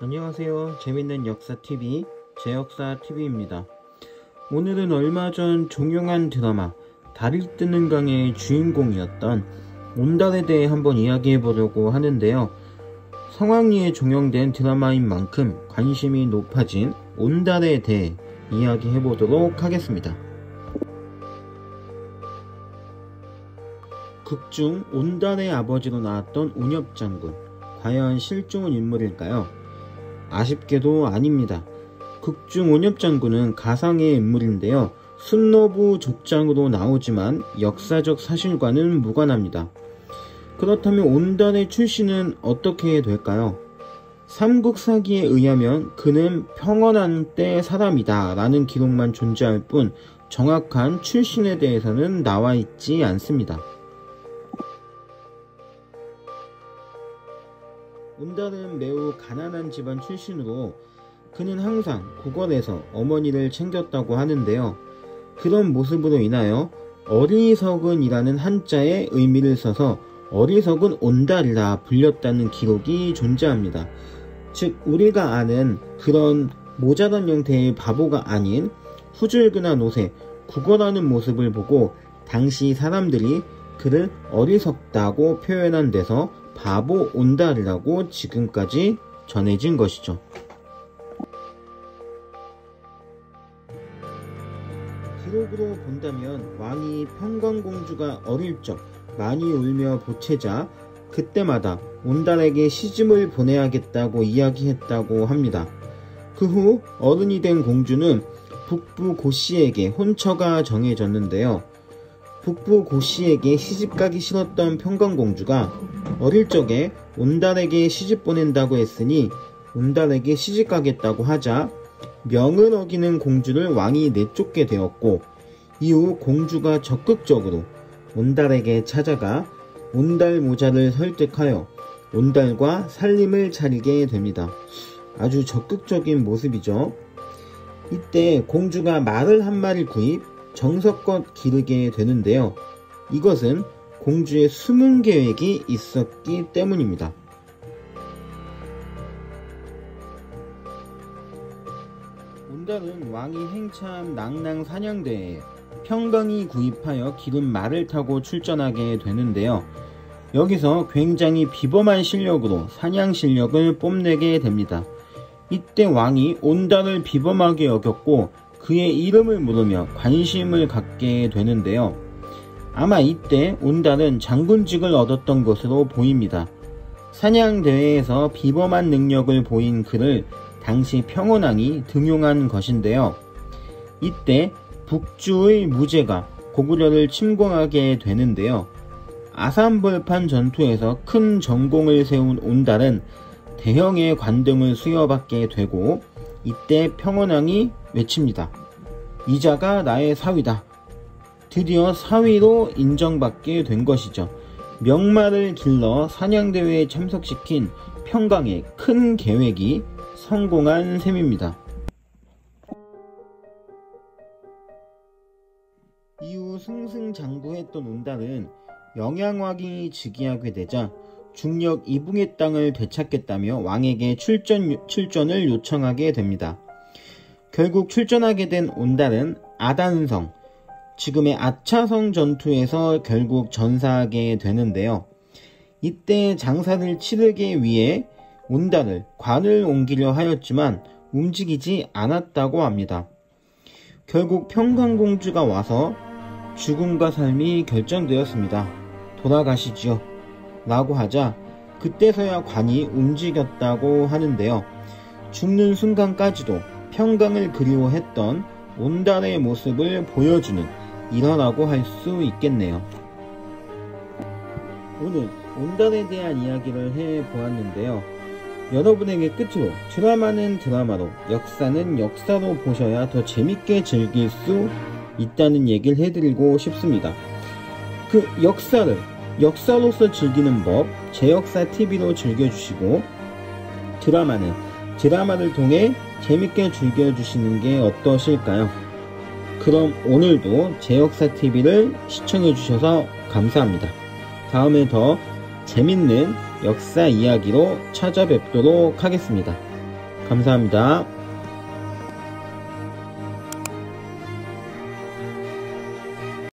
안녕하세요. 재밌는 역사TV 제역사TV입니다. 오늘은 얼마 전 종영한 드라마 달이 뜨는 강의 주인공이었던 온달에 대해 한번 이야기해 보려고 하는데요. 성황리에 종영된 드라마인 만큼 관심이 높아진 온달에 대해 이야기해 보도록 하겠습니다. 극중 온달의 아버지로 나왔던 운엽장군, 과연 실존 인물일까요? 아쉽게도 아닙니다. 극중 운엽장군은 가상의 인물인데요. 순노부 족장으로 나오지만 역사적 사실과는 무관합니다. 그렇다면 온달의 출신은 어떻게 될까요? 삼국사기에 의하면 그는 평원한 때 사람이다 라는 기록만 존재할 뿐 정확한 출신에 대해서는 나와 있지 않습니다. 온달은 매우 가난한 집안 출신으로 그는 항상 고걸에서 어머니를 챙겼다고 하는데요. 그런 모습으로 인하여 어리석은이라는 한자의 의미를 써서 어리석은 온달이라 불렸다는 기록이 존재합니다. 즉 우리가 아는 그런 모자란 형태의 바보가 아닌 후줄근한 옷에 구걸하는 모습을 보고 당시 사람들이 그를 어리석다고 표현한 데서 바보 온달이라고 지금까지 전해진 것이죠. 기록으로 본다면 왕이 평강공주가 어릴 적 많이 울며 보채자 그때마다 온달에게 시집을 보내야겠다고 이야기했다고 합니다. 그 후 어른이 된 공주는 북부 고씨에게 혼처가 정해졌는데요. 북부 고씨에게 시집가기 싫었던 평강공주가 어릴 적에 온달에게 시집 보낸다고 했으니 온달에게 시집가겠다고 하자 명을 어기는 공주를 왕이 내쫓게 되었고, 이후 공주가 적극적으로 온달에게 찾아가 온달 모자를 설득하여 온달과 살림을 차리게 됩니다. 아주 적극적인 모습이죠. 이때 공주가 말을 한 마리 구입, 정성껏 기르게 되는데요. 이것은 공주의 숨은 계획이 있었기 때문입니다. 온달은 왕이 행차한 낭랑 사냥대회에 평강이 구입하여 기른 말을 타고 출전하게 되는데요. 여기서 굉장히 비범한 실력으로 사냥 실력을 뽐내게 됩니다. 이때 왕이 온달을 비범하게 여겼고 그의 이름을 물으며 관심을 갖게 되는데요. 아마 이때 온달은 장군직을 얻었던 것으로 보입니다. 사냥대회에서 비범한 능력을 보인 그를 당시 평원왕이 등용한 것인데요. 이때 북주의 무제가 고구려를 침공하게 되는데요. 아산벌판 전투에서 큰 전공을 세운 온달은 대형의 관등을 수여받게 되고, 이때 평원왕이 외칩니다. 이자가 나의 사위다. 드디어 사위로 인정받게 된 것이죠. 명마를 길러 사냥대회에 참석시킨 평강의 큰 계획이 성공한 셈입니다. 이후 승승장구했던 온달은 영양왕이 즉위하게 되자 중력 이붕의 땅을 되찾겠다며 왕에게 출전을 요청하게 됩니다. 결국 출전하게 된 온달은 아단성, 지금의 아차성 전투에서 결국 전사하게 되는데요. 이때 장사를 치르기 위해 온달을 관을 옮기려 하였지만 움직이지 않았다고 합니다. 결국 평강공주가 와서 죽음과 삶이 결정되었습니다. 돌아가시지요 라고 하자 그때서야 관이 움직였다고 하는데요. 죽는 순간까지도 평강을 그리워했던 온달의 모습을 보여주는 일화라고 할 수 있겠네요. 오늘 온달에 대한 이야기를 해보았는데요. 여러분에게 끝으로 드라마는 드라마로, 역사는 역사로 보셔야 더 재밌게 즐길 수 있다는 얘기를 해드리고 싶습니다. 그 역사를 역사로서 즐기는 법, 제역사TV로 즐겨주시고, 드라마는 드라마를 통해 재밌게 즐겨주시는 게 어떠실까요? 그럼 오늘도 제역사TV를 시청해주셔서 감사합니다. 다음에 더 재밌는 역사 이야기로 찾아뵙도록 하겠습니다. 감사합니다.